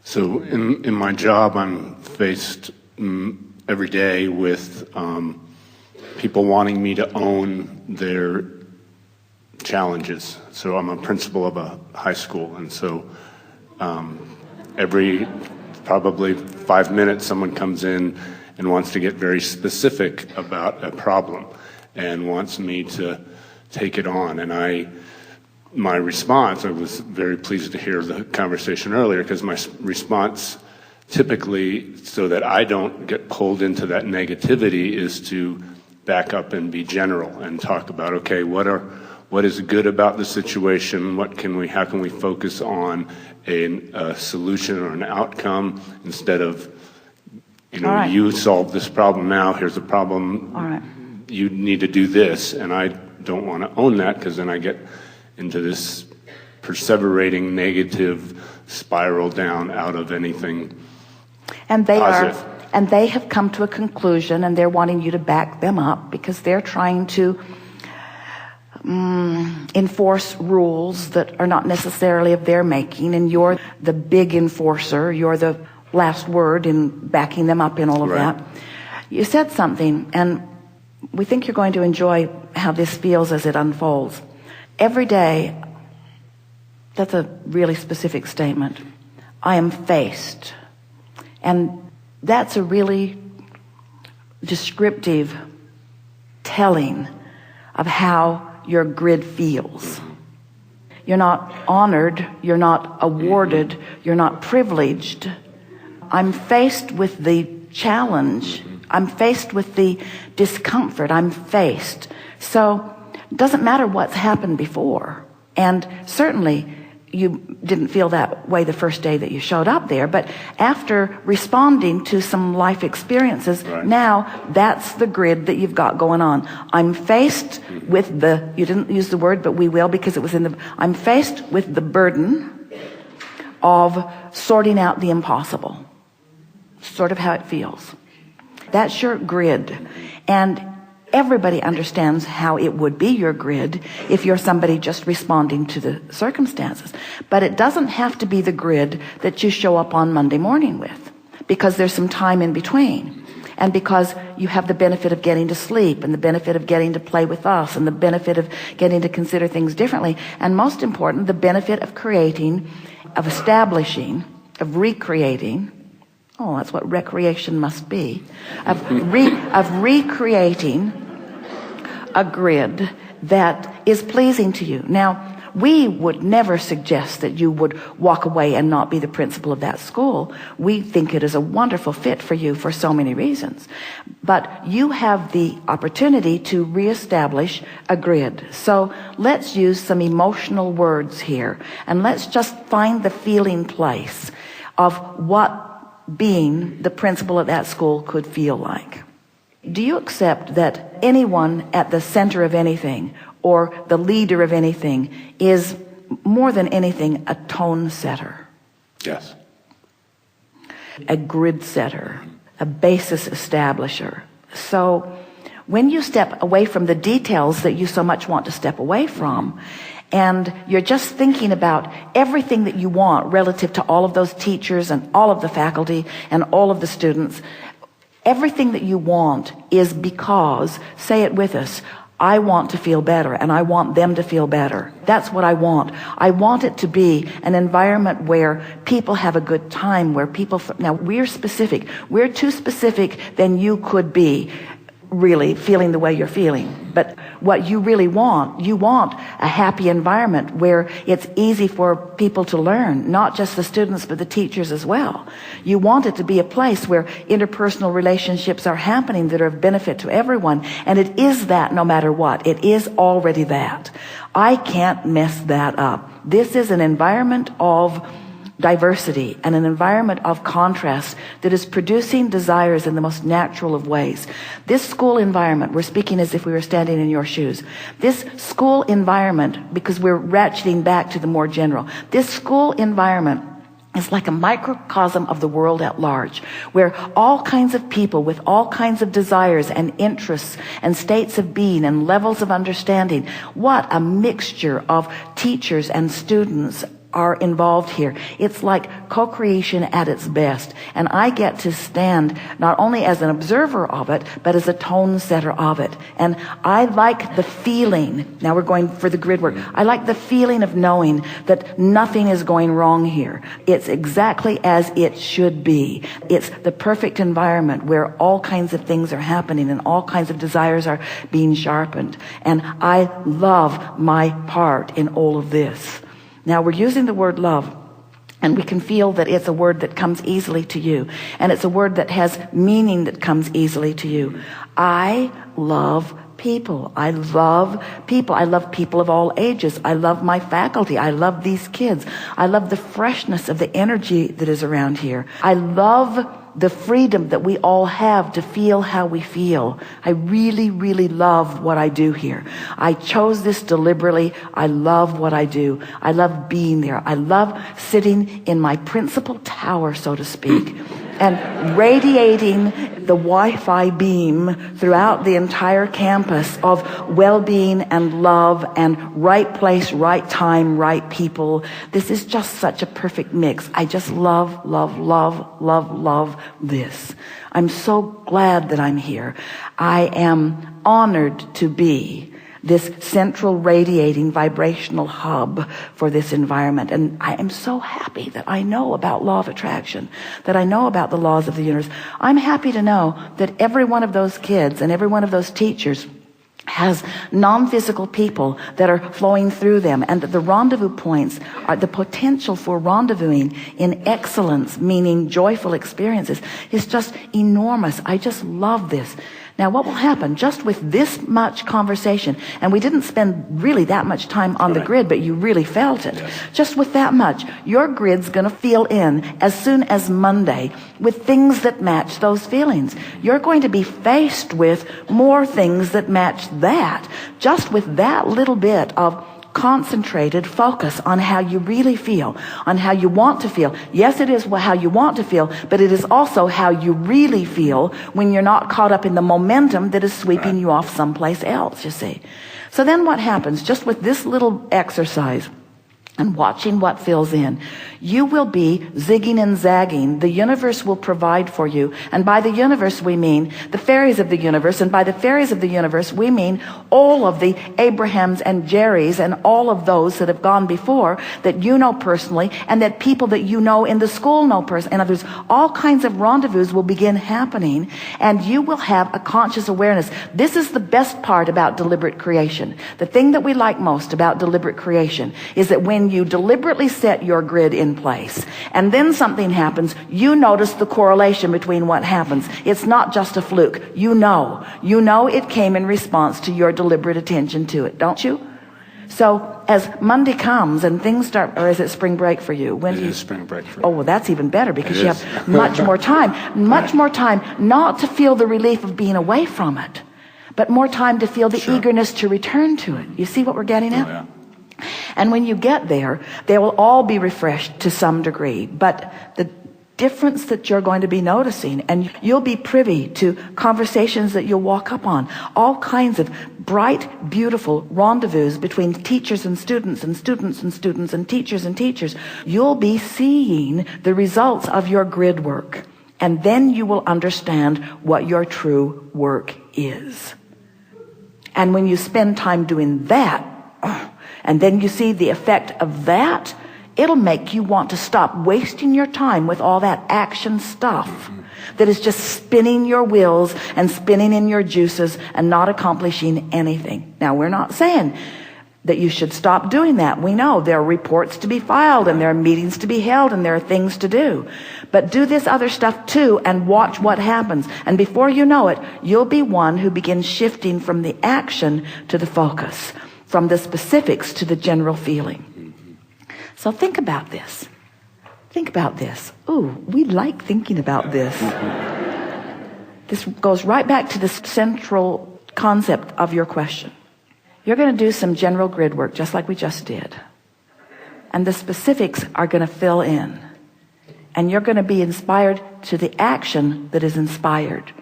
So in my job, I'm faced every day with people wanting me to own their challenges. So I'm a principal of a high school, and so every probably 5 minutes someone comes in and wants to get very specific about a problem and wants me to take it on. And my response, I was very pleased to hear the conversation earlier, because my response typically, so that I don't get pulled into that negativity, is to back up and be general and talk about, okay, what is good about the situation? How can we focus on a solution or an outcome, instead of, right, you solve this problem now, here's a problem, all right, you need to do this. And I don't want to own that, because then I get into this perseverating negative spiral down out of anything positive. And they have come to a conclusion, and they're wanting you to back them up, because they're trying to enforce rules that are not necessarily of their making, and you're the big enforcer. You're the last word in backing them up in all of Right. that. You said something, and we think you're going to enjoy how this feels as it unfolds. Every day, that's a really specific statement. I am faced. And that's a really descriptive telling of how your grid feels. You're not honored, you're not awarded, you're not privileged. I'm faced with the challenge. I'm faced with the discomfort. I'm faced. So it doesn't matter what's happened before. And certainly you didn't feel that way the first day that you showed up there, but after responding to some life experiences, right, now that's the grid that you've got going on. I'm faced with you didn't use the word, but we will, because it was I'm faced with the burden of sorting out the impossible. Sort of how it feels. That's your grid. And everybody understands how it would be your grid if you're somebody just responding to the circumstances. But it doesn't have to be the grid that you show up on Monday morning with, because there's some time in between. And because you have the benefit of getting to sleep, and the benefit of getting to play with us, and the benefit of getting to consider things differently. And most important, the benefit of creating, of establishing, of recreating. Oh, that's what recreation must be. Of recreating a grid that is pleasing to you. Now, we would never suggest that you would walk away and not be the principal of that school. We think it is a wonderful fit for you for so many reasons. But you have the opportunity to reestablish a grid. So let's use some emotional words here, and let's just find the feeling place of what being the principal at that school could feel like. Do you accept that anyone at the center of anything, or the leader of anything, is more than anything a tone setter? Yes. A grid setter, a basis establisher. So when you step away from the details that you so much want to step away from, and you're just thinking about everything that you want relative to all of those teachers and all of the faculty and all of the students, everything that you want is because, say it with us, I want to feel better, and I want them to feel better. That's what I want. I want it to be an environment where people have a good time, where people... Now, we're specific. We're too specific than you could be, really, feeling the way you're feeling. But what you really want, you want a happy environment where it's easy for people to learn, not just the students, but the teachers as well. You want it to be a place where interpersonal relationships are happening that are of benefit to everyone. And it is that no matter what. It is already that. I can't mess that up. This is an environment of diversity and an environment of contrast that is producing desires in the most natural of ways. This school environment, we're speaking as if we were standing in your shoes. This school environment, because we're ratcheting back to the more general, this school environment is like a microcosm of the world at large, where all kinds of people with all kinds of desires and interests and states of being and levels of understanding, what a mixture of teachers and students are involved here. It's like co-creation at its best. And I get to stand not only as an observer of it, but as a tone setter of it. And I like the feeling, now we're going for the grid work, I like the feeling of knowing that nothing is going wrong here. It's exactly as it should be. It's the perfect environment where all kinds of things are happening and all kinds of desires are being sharpened. And I love my part in all of this. Now we're using the word love, and we can feel that it's a word that comes easily to you, and it's a word that has meaning that comes easily to you. I love people. I love people. I love people of all ages. I love my faculty. I love these kids. I love the freshness of the energy that is around here. I love the freedom that we all have to feel how we feel. I really, really love what I do here. I chose this deliberately. I love what I do. I love being there. I love sitting in my principal tower, so to speak, and radiating the Wi-Fi beam throughout the entire campus of well-being and love and right place, right time, right people. This is just such a perfect mix. I just love, love, love, love, love this. I'm so glad that I'm here. I am honored to be this central radiating vibrational hub for this environment. And I am so happy that I know about law of attraction, that I know about the laws of the universe. I'm happy to know that every one of those kids and every one of those teachers has non-physical people that are flowing through them, and that the rendezvous points are the potential for rendezvousing in excellence, meaning joyful experiences, is just enormous. I just love this. Now, what will happen just with this much conversation, and we didn't spend really that much time on the grid, but you really felt it. Yes. Just with that much, your grid's going to feel in as soon as Monday with things that match those feelings. You're going to be faced with more things that match that, just with that little bit of concentrated focus on how you really feel, on how you want to feel. Yes, it is how you want to feel, but it is also how you really feel when you're not caught up in the momentum that is sweeping you off someplace else, you see. So then what happens, just with this little exercise and watching what fills in, you will be zigging and zagging. The universe will provide for you. And by the universe, we mean the fairies of the universe. And by the fairies of the universe, we mean all of the Abrahams and Jerrys and all of those that have gone before that you know personally, and that people that you know in the school know personally. In other words, all kinds of rendezvous will begin happening, and you will have a conscious awareness. This is the best part about deliberate creation. The thing that we like most about deliberate creation is that when you deliberately set your grid in place and then something happens, you notice the correlation between what happens. It's not just a fluke. You know it came in response to your deliberate attention to it, don't you? So as Monday comes and things start, or is it spring break for you? It is spring break for me. Oh, well, that's even better, because you have much more time not to feel the relief of being away from it, but more time to feel the eagerness to return to it. You see what we're getting at? Oh, yeah. And when you get there, they will all be refreshed to some degree. But the difference that you're going to be noticing, and you'll be privy to conversations that you'll walk up on, all kinds of bright, beautiful rendezvous between teachers and students and students and students and teachers. You'll be seeing the results of your grid work. And then you will understand what your true work is. And when you spend time doing that, and then you see the effect of that, it'll make you want to stop wasting your time with all that action stuff that is just spinning your wheels and spinning in your juices and not accomplishing anything. Now, we're not saying that you should stop doing that. We know there are reports to be filed and there are meetings to be held and there are things to do. But do this other stuff too and watch what happens. And before you know it, you'll be one who begins shifting from the action to the focus, from the specifics to the general feeling. So think about this. Think about this. Ooh, we like thinking about this. This goes right back to the central concept of your question. You're going to do some general grid work just like we just did. And the specifics are going to fill in. And you're going to be inspired to the action that is inspired.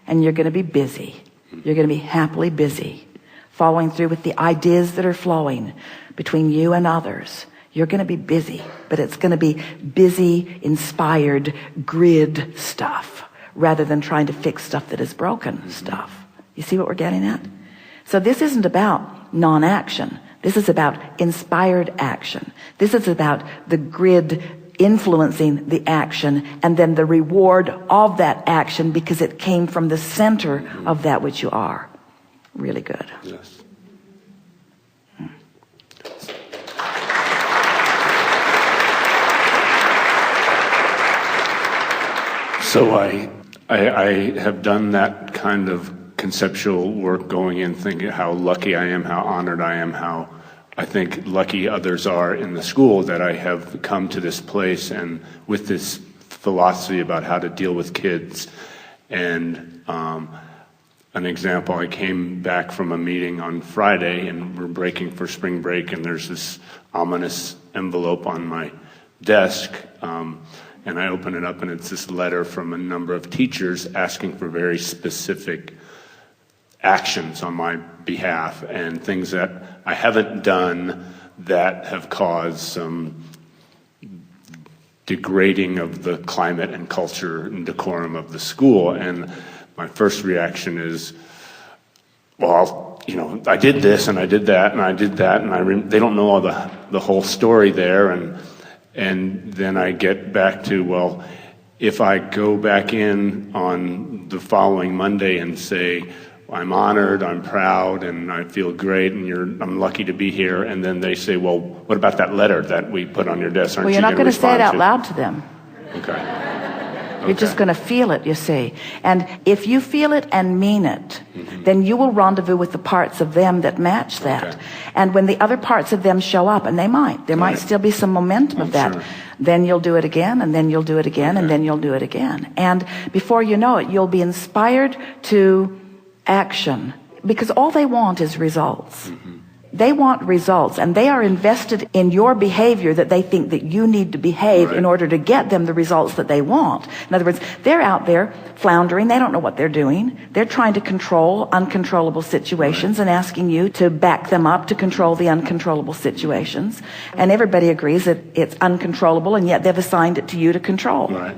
And you're going to be busy. You're going to be happily busy, following through with the ideas that are flowing between you and others. You're going to be busy, but it's going to be busy, inspired grid stuff rather than trying to fix stuff that is broken stuff. You see what we're getting at? So this isn't about non-action. This is about inspired action. This is about the grid influencing the action and then the reward of that action because it came from the center of that which you are. Really good. Yes. So I have done that kind of conceptual work going in, thinking how lucky I am, how honored I am, how I think lucky others are in the school that I have come to this place and with this philosophy about how to deal with kids. And an example, I came back from a meeting on Friday and we're breaking for spring break and there's this ominous envelope on my desk. And I open it up and it's this letter from a number of teachers asking for very specific actions on my behalf and things that I haven't done that have caused some degrading of the climate and culture and decorum of the school. And my first reaction is, well, I did this and I did that and I did that and they don't know all the whole story there. And then I get back to, well, if I go back in on the following Monday and say, I'm honored, I'm proud, and I feel great, and I'm lucky to be here, and then they say, well, what about that letter that we put on your desk? Well, you're not going to say it out loud to them. Okay. You're just going to feel it, you see. And if you feel it and mean it, then you will rendezvous with the parts of them that match that. Okay. And when the other parts of them show up, and there might still be some momentum of that, sure. Then you'll do it again, and then you'll do it again, and then you'll do it again. And before you know it, you'll be inspired to action, because all they want is results. They want results, and they are invested in your behavior that they think that you need to behave in order to get them the results that they want. In other words, they're out there floundering. They don't know what they're doing. They're trying to control uncontrollable situations and asking you to back them up to control the uncontrollable situations. And everybody agrees that it's uncontrollable, and yet they've assigned it to you to control. Right.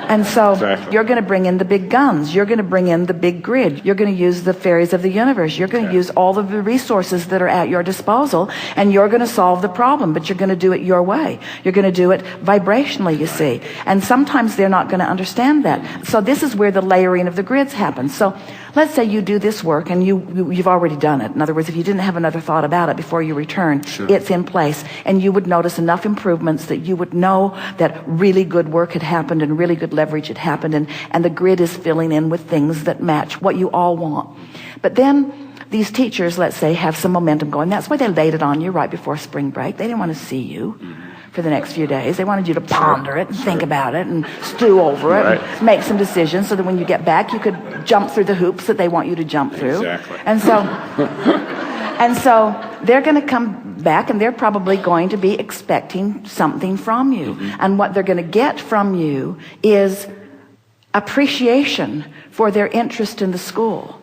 And so Exactly. You're going to bring in the big guns. You're going to bring in the big grid. You're going to use the fairies of the universe. You're going to use all of the resources that are at your disposal, and you're going to solve the problem, but you're going to do it your way. You're going to do it vibrationally, you see. And sometimes they're not going to understand that. So this is where the layering of the grids happens. So let's say you do this work and you've already done it. In other words, if you didn't have another thought about it before you return, it's in place, and you would notice enough improvements that you would know that really good work had happened and really good leverage had happened, and the grid is filling in with things that match what you all want. But then these teachers, let's say, have some momentum going. That's why they laid it on you right before spring break. They didn't want to see you for the next few days. They wanted you to ponder it and think about it and stew over it and make some decisions so that when you get back you could jump through the hoops that they want you to jump through. Exactly. And so they're going to come back, and they're probably going to be expecting something from you. And what they're going to get from you is appreciation for their interest in the school.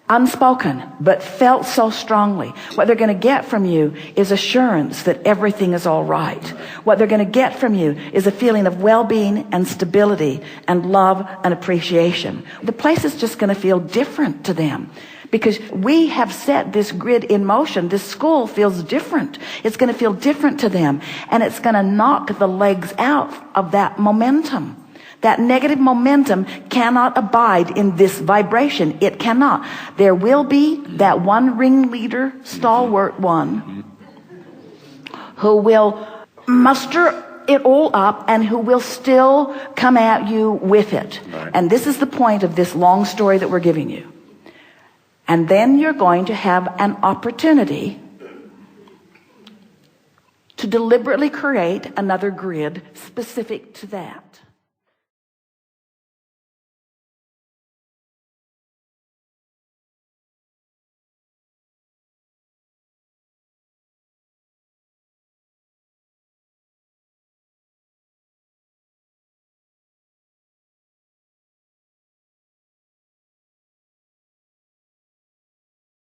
Unspoken, but felt so strongly. What they're going to get from you is assurance that everything is all right. What they're going to get from you is a feeling of well-being and stability and love and appreciation. The place is just going to feel different to them, because we have set this grid in motion. This school feels different. It's going to feel different to them, and it's going to knock the legs out of that momentum. That negative momentum cannot abide in this vibration. It cannot. There will be that one ringleader, stalwart one, who will muster it all up and who will still come at you with it. And this is the point of this long story that we're giving you. And then you're going to have an opportunity to deliberately create another grid specific to that.